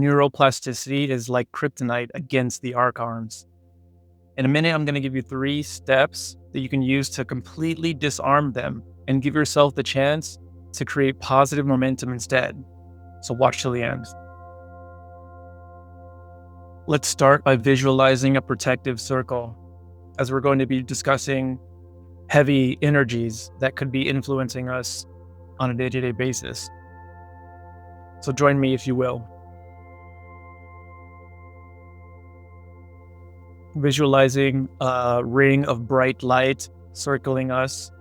Neuroplasticity is like kryptonite against the Archons. In a minute, I'm going to give you 3 steps that you can use to completely disarm them and give yourself the chance to create positive momentum instead. So watch till the end. Let's start by visualizing a protective circle, as we're going to be discussing heavy energies that could be influencing us on a day-to-day basis. So join me if you will. Visualizing a ring of bright light circling us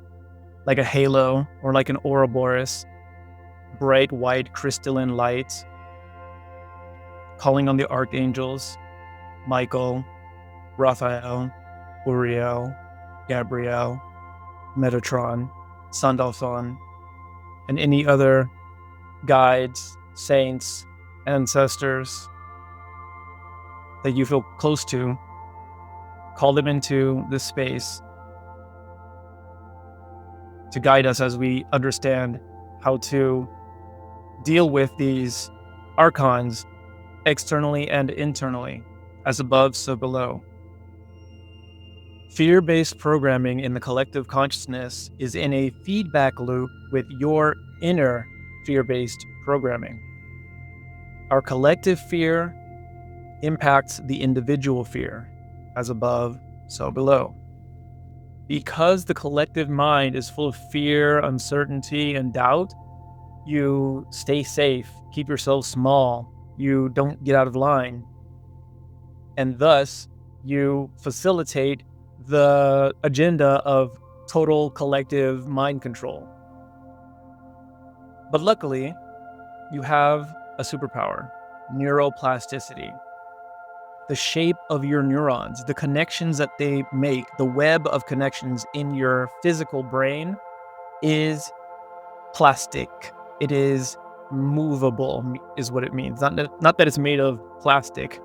like a halo or like an Ouroboros, bright white crystalline light, calling on the archangels, Michael, Raphael, Uriel, Gabriel, Metatron, Sandalphon, and any other guides, saints, ancestors that you feel close to. Call them into this space to guide us as we understand how to deal with these archons externally and internally, as above, so below. Fear-based programming in the collective consciousness is in a feedback loop with your inner fear-based programming. Our collective fear impacts the individual fear, as above, so below. Because the collective mind is full of fear, uncertainty, and doubt, you stay safe, keep yourself small, you don't get out of line, and thus you facilitate the agenda of total collective mind control. But luckily, you have a superpower, neuroplasticity. The shape of your neurons, the connections that they make, the web of connections in your physical brain is plastic. It is movable, is what it means. Not that it's made of plastic,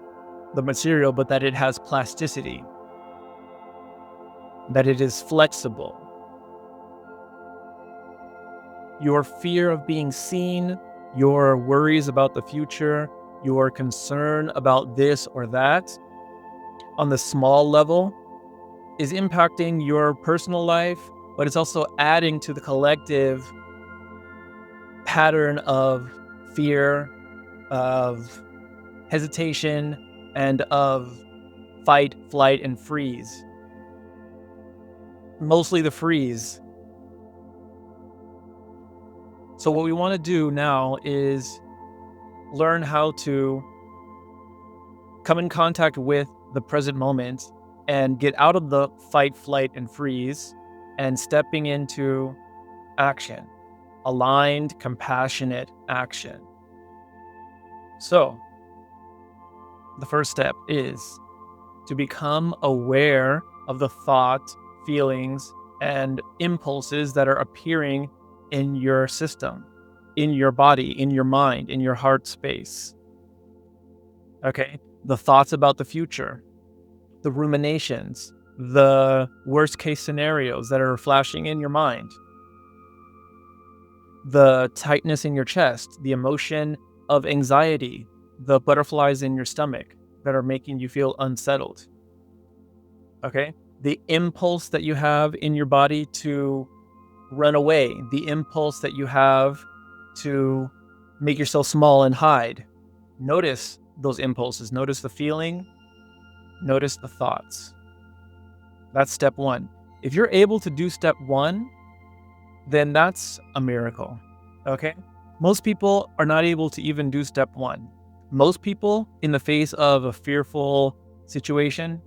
the material, but that it has plasticity, that it is flexible. Your fear of being seen, your worries about the future, your concern about this or that on the small level is impacting your personal life, but it's also adding to the collective pattern of fear, of hesitation, and of fight, flight, and freeze. Mostly the freeze. So what we want to do now is learn how to come in contact with the present moment and get out of the fight, flight, and freeze and stepping into action, aligned, compassionate action. So the first step is to become aware of the thought, feelings, and impulses that are appearing in your system, in your body, in your mind, in your heart space. Okay? The thoughts about the future, the ruminations, the worst case scenarios that are flashing in your mind, the tightness in your chest, the emotion of anxiety, the butterflies in your stomach that are making you feel unsettled. Okay? The impulse that you have in your body to run away, the impulse that you have to make yourself small and hide. Notice those impulses. Notice the feeling. Notice the thoughts. That's step 1. If you're able to do step 1, then that's a miracle. Okay? Most people are not able to even do step 1. Most people, in the face of a fearful situation,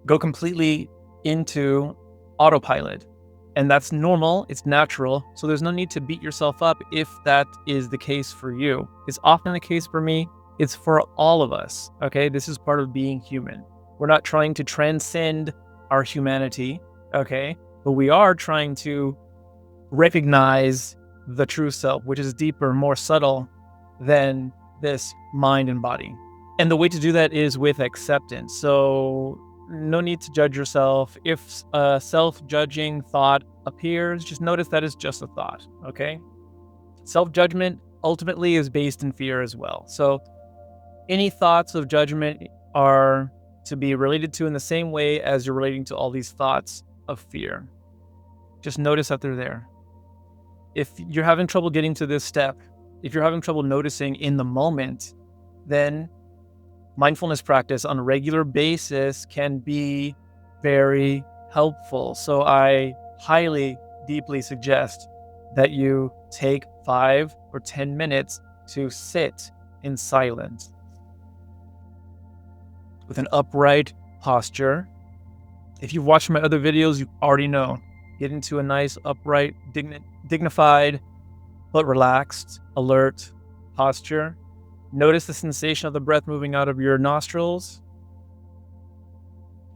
go completely into autopilot. And that's normal, it's natural, so there's no need to beat yourself up if that is the case for you. It's often the case for me, it's for all of us, okay? This is part of being human. We're not trying to transcend our humanity, okay? But we are trying to recognize the true self, which is deeper, more subtle than this mind and body. And the way to do that is with acceptance. So no need to judge yourself. If a self-judging thought appears, just notice that it's just a thought, okay? Self-judgment ultimately is based in fear as well. So any thoughts of judgment are to be related to in the same way as you're relating to all these thoughts of fear. Just notice that they're there. If you're having trouble getting to this step, if you're having trouble noticing in the moment, then mindfulness practice on a regular basis can be very helpful. So I highly, deeply suggest that you take 5 or 10 minutes to sit in silence with an upright posture. If you've watched my other videos, you already know. Get into a nice, upright, dignified, but relaxed, alert posture. Notice the sensation of the breath moving out of your nostrils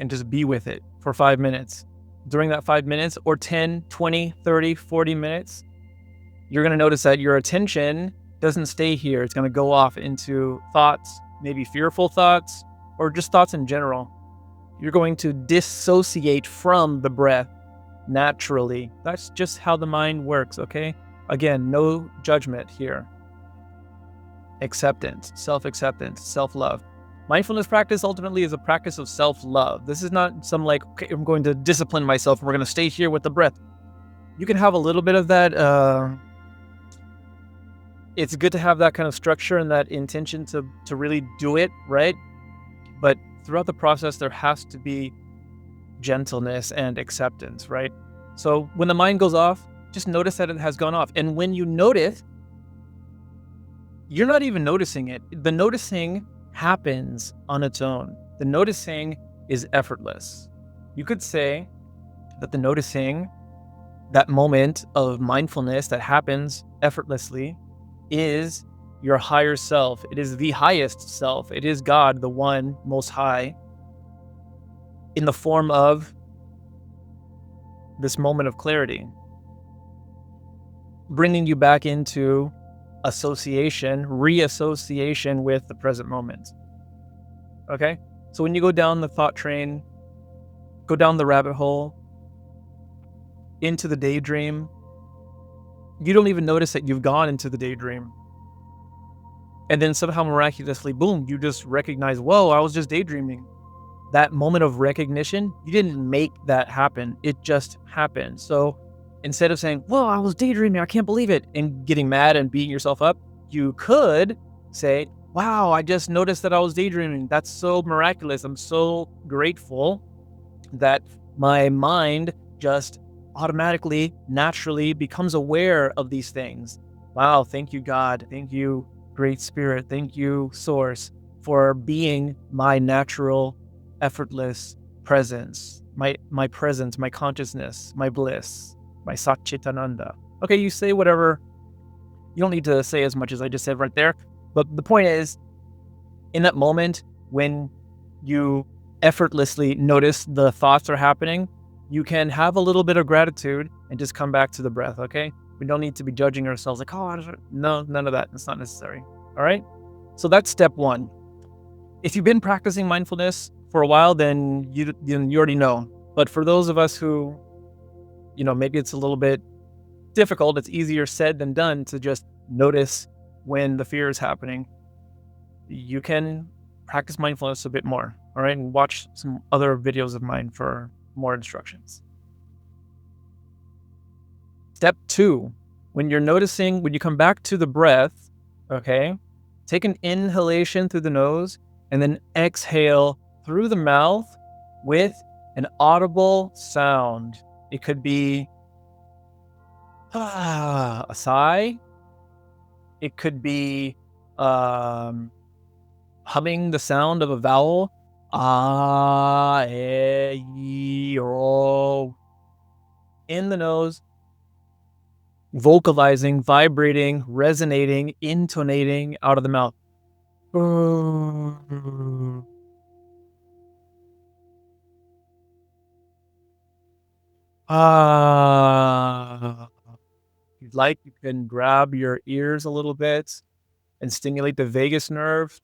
and just be with it for 5 minutes. During that 5 minutes, or 10, 20, 30, 40 minutes, you're going to notice that your attention doesn't stay here. It's going to go off into thoughts, maybe fearful thoughts, or just thoughts in general. You're going to dissociate from the breath naturally. That's just how the mind works, okay? Again, no judgment here. Acceptance, self-love. Mindfulness practice ultimately is a practice of self-love. This is not some like, okay, I'm going to discipline myself and we're going to stay here with the breath. You can have a little bit of that. It's good to have that kind of structure and that intention to really do it, right? But throughout the process, there has to be gentleness and acceptance, right? So when the mind goes off, just notice that it has gone off. And when you notice, you're not even noticing it. The noticing happens on its own. The noticing is effortless. You could say that the noticing, that moment of mindfulness that happens effortlessly, is your higher self. It is the highest self. It is God, the one most high, in the form of this moment of clarity, bringing you back into reassociation with the present moment. Okay? So when you go down the thought train, go down the rabbit hole, into the daydream, you don't even notice that you've gone into the daydream. And then somehow miraculously, boom, you just recognize, whoa, I was just daydreaming. That moment of recognition, you didn't make that happen. It just happened. So instead of saying, whoa, I was daydreaming, I can't believe it, and getting mad and beating yourself up, you could say, wow, I just noticed that I was daydreaming. That's so miraculous. I'm so grateful that my mind just automatically, naturally becomes aware of these things. Wow, thank you, God. Thank you, Great Spirit. Thank you, Source, for being my natural, effortless presence, my presence, my consciousness, my bliss, my Satchitananda. Okay, you say whatever. You don't need to say as much as I just said right there. But the point is, in that moment, when you effortlessly notice the thoughts are happening, you can have a little bit of gratitude and just come back to the breath, okay? We don't need to be judging ourselves like, oh, no, none of that. It's not necessary, all right? So that's step one. If you've been practicing mindfulness for a while, then you already know. But for those of us who, maybe it's a little bit difficult, it's easier said than done to just notice when the fear is happening. You can practice mindfulness a bit more, all right? And watch some other videos of mine for more instructions. Step 2, when you come back to the breath, okay, take an inhalation through the nose and then exhale through the mouth with an audible sound. It could be a sigh. It could be humming the sound of a vowel. Ah, eh, ye, oh. In the nose, vocalizing, vibrating, resonating, intonating out of the mouth. Ah. If you'd like, you can grab your ears a little bit and stimulate the vagus nerve.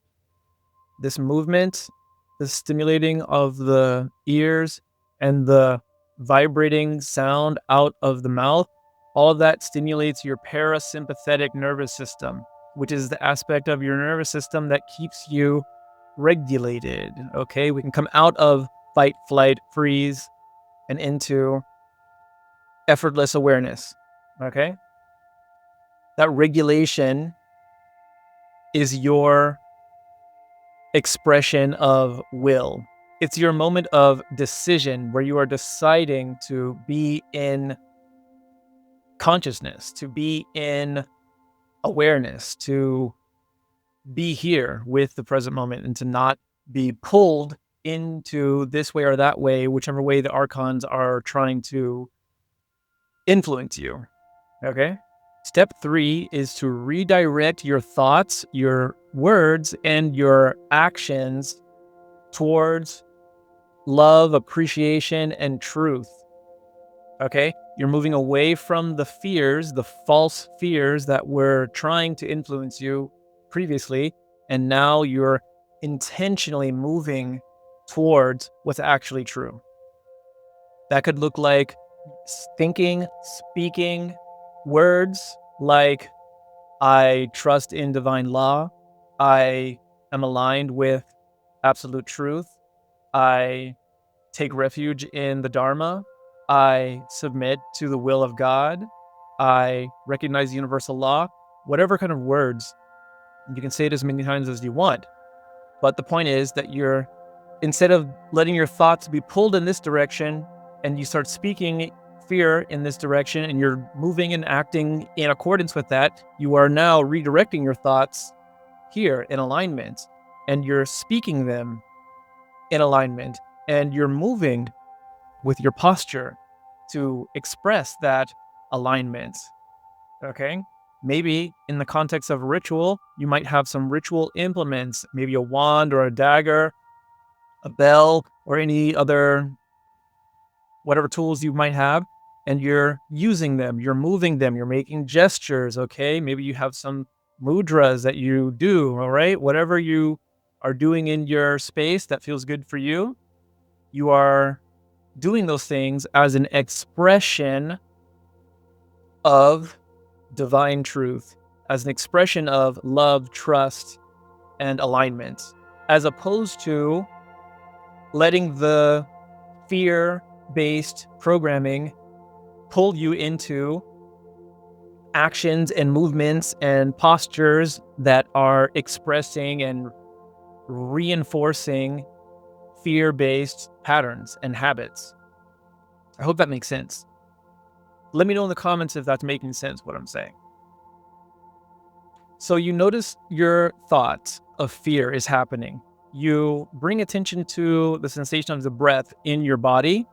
This movement, the stimulating of the ears and the vibrating sound out of the mouth All of that stimulates your parasympathetic nervous system, which is the aspect of your nervous system that keeps you regulated. Okay, we can come out of fight, flight, freeze, and into effortless awareness. Okay, that regulation is your expression of will. It's your moment of decision where you are deciding to be in consciousness, to be in awareness, to be here with the present moment, and to not be pulled into this way or that way, whichever way the Archons are trying to influence you. Okay? Step 3 is to redirect your thoughts, your words, and your actions towards love, appreciation, and truth. Okay? You're moving away from the fears, the false fears that were trying to influence you previously, and now you're intentionally moving towards what's actually true. That could look like thinking, speaking words like, I trust in divine law, I am aligned with absolute truth, I take refuge in the Dharma, I submit to the will of God, I recognize universal law, whatever kind of words. You can say it as many times as you want. But the point is that you're, instead of letting your thoughts be pulled in this direction and you start speaking fear in this direction and you're moving and acting in accordance with that, you are now redirecting your thoughts here in alignment, and you're speaking them in alignment, and you're moving with your posture to express that alignment. Okay? Maybe in the context of ritual, you might have some ritual implements, maybe a wand or a dagger, a bell, or any other whatever tools you might have, and you're using them, you're moving them, you're making gestures. Okay? Maybe you have some mudras that you do, all right? Whatever you are doing in your space that feels good for you, you are doing those things as an expression of divine truth, as an expression of love, trust, and alignment, as opposed to letting the fear-based programming pull you into actions and movements and postures that are expressing and reinforcing fear-based patterns and habits. I hope that makes sense. Let me know in the comments if that's making sense, what I'm saying. So you notice your thought of fear is happening. You bring attention to the sensation of the breath in your body,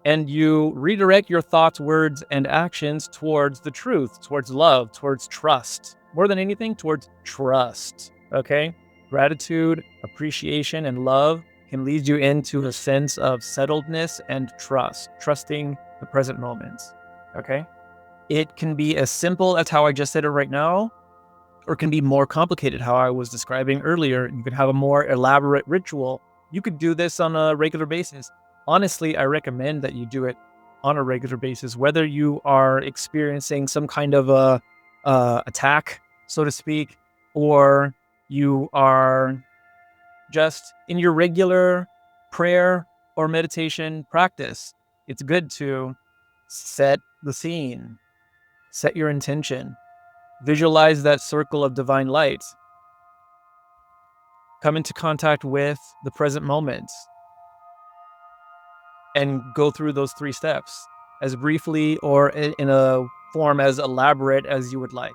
and you redirect your thoughts, words, and actions towards the truth, towards love, towards trust. More than anything, towards trust, okay? Gratitude, appreciation, and love can lead you into a sense of settledness and trust, trusting the present moments, okay? It can be as simple as how I just said it right now, or it can be more complicated, how I was describing earlier. You could have a more elaborate ritual. You could do this on a regular basis. Honestly, I recommend that you do it on a regular basis, whether you are experiencing some kind of a attack, so to speak, or you are just in your regular prayer or meditation practice. It's good to set the scene, set your intention, visualize that circle of divine light, come into contact with the present moment, and go through those 3 steps as briefly or in a form as elaborate as you would like.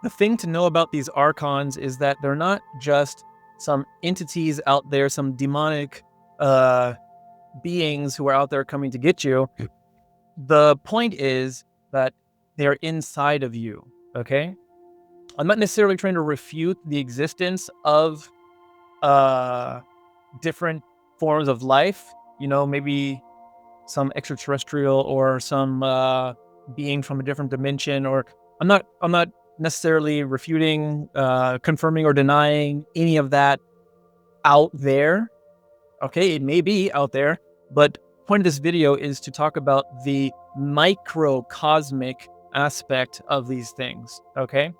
The thing to know about these Archons is that they're not just some entities out there, some demonic beings who are out there coming to get you. The point is that they're inside of you, okay? I'm not necessarily trying to refute the existence of different forms of life, you know, maybe some extraterrestrial or some being from a different dimension, or I'm not necessarily refuting, confirming, or denying any of that out there. Okay, it may be out there, but the point of this video is to talk about the microcosmic aspect of these things, okay?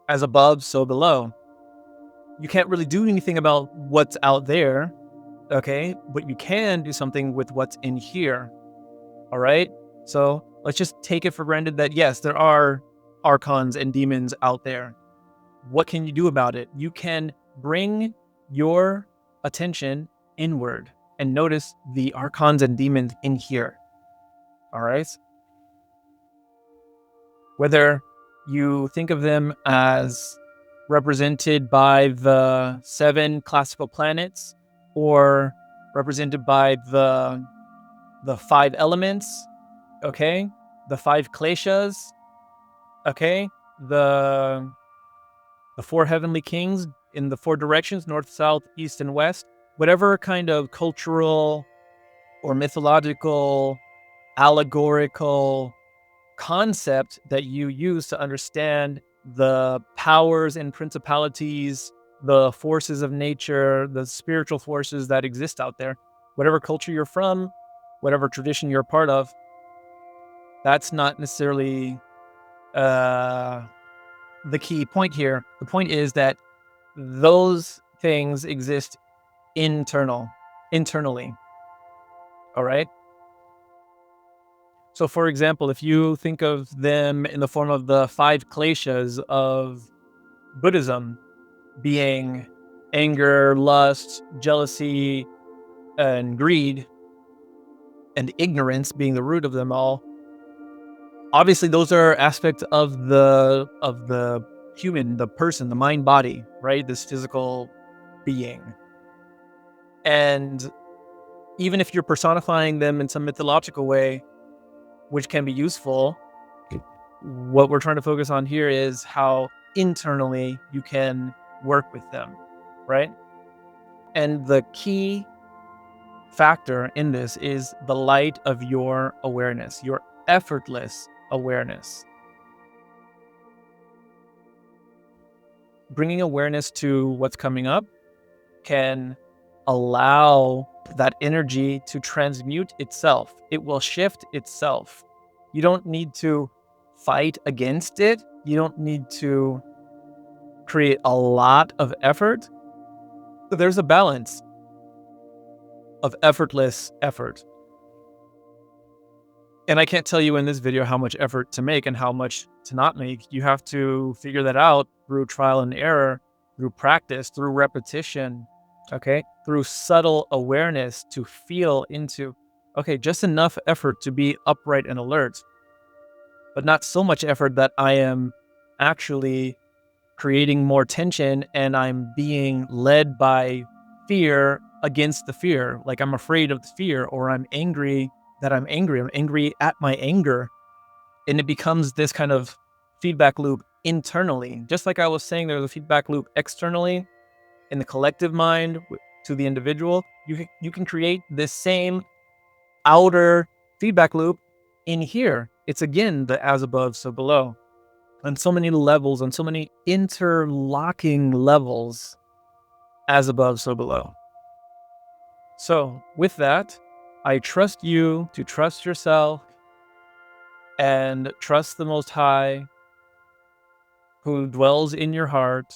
As above, so below. You can't really do anything about what's out there, okay? But you can do something with what's in here, all right? So let's just take it for granted that, yes, there are archons and demons out there. What can you do about it? You can bring your attention inward and notice the archons and demons in here, all right? Whether you think of them as represented by the 7 classical planets or represented by the 5 elements, okay? The 5 kleshas, okay? The 4 heavenly kings in the 4 directions, north, south, east, and west. Whatever kind of cultural or mythological, allegorical concept that you use to understand the powers and principalities, the forces of nature, the spiritual forces that exist out there, whatever culture you're from, whatever tradition you're a part of, that's not necessarily the key point here. The point is that those things exist internally. All right. So, for example, if you think of them in the form of the 5 kleshas of Buddhism, being anger, lust, jealousy, and greed, and ignorance being the root of them all, obviously those are aspects of the human, the person, the mind body, right? This physical being. And even if you're personifying them in some mythological way, which can be useful, what we're trying to focus on here is how internally you can work with them, right? And the key factor in this is the light of your awareness, your effortless awareness. Bringing awareness to what's coming up can allow that energy to transmute itself. It will shift itself. You don't need to fight against it. You don't need to create a lot of effort. There's a balance of effortless effort. And I can't tell you in this video how much effort to make and how much to not make. You have to figure that out through trial and error, through practice, through repetition, okay? Through subtle awareness to feel into, okay, just enough effort to be upright and alert, but not so much effort that I am actually creating more tension and I'm being led by fear against the fear. Like I'm afraid of the fear, or I'm angry that I'm angry. I'm angry at my anger. And it becomes this kind of feedback loop internally. Just like I was saying, there's a feedback loop externally in the collective mind to the individual. You can create this same outer feedback loop in here. It's again the as above, so below. On so many levels, on so many interlocking levels, as above, so below. So with that, I trust you to trust yourself and trust the Most High who dwells in your heart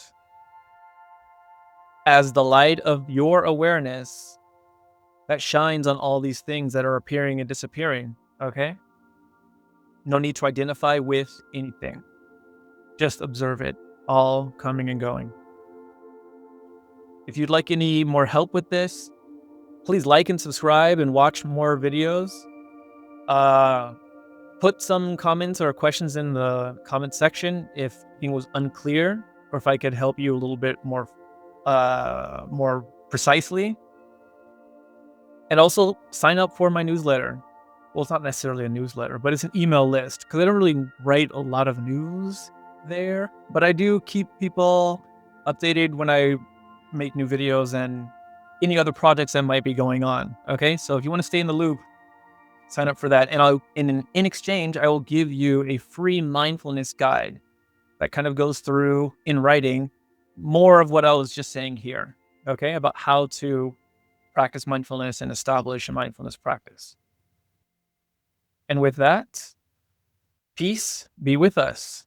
as the light of your awareness that shines on all these things that are appearing and disappearing, okay? No need to identify with anything. Just observe it, all coming and going. If you'd like any more help with this, please like and subscribe and watch more videos. Put some comments or questions in the comment section if anything was unclear or if I could help you a little bit more precisely. And also sign up for my newsletter. Well, it's not necessarily a newsletter, but it's an email list because I don't really write a lot of news there, but I do keep people updated when I make new videos and any other projects that might be going on. Okay, so if you want to stay in the loop, sign up for that. And in exchange, I will give you a free mindfulness guide that kind of goes through in writing more of what I was just saying here. Okay, about how to practice mindfulness and establish a mindfulness practice. And with that, peace be with us.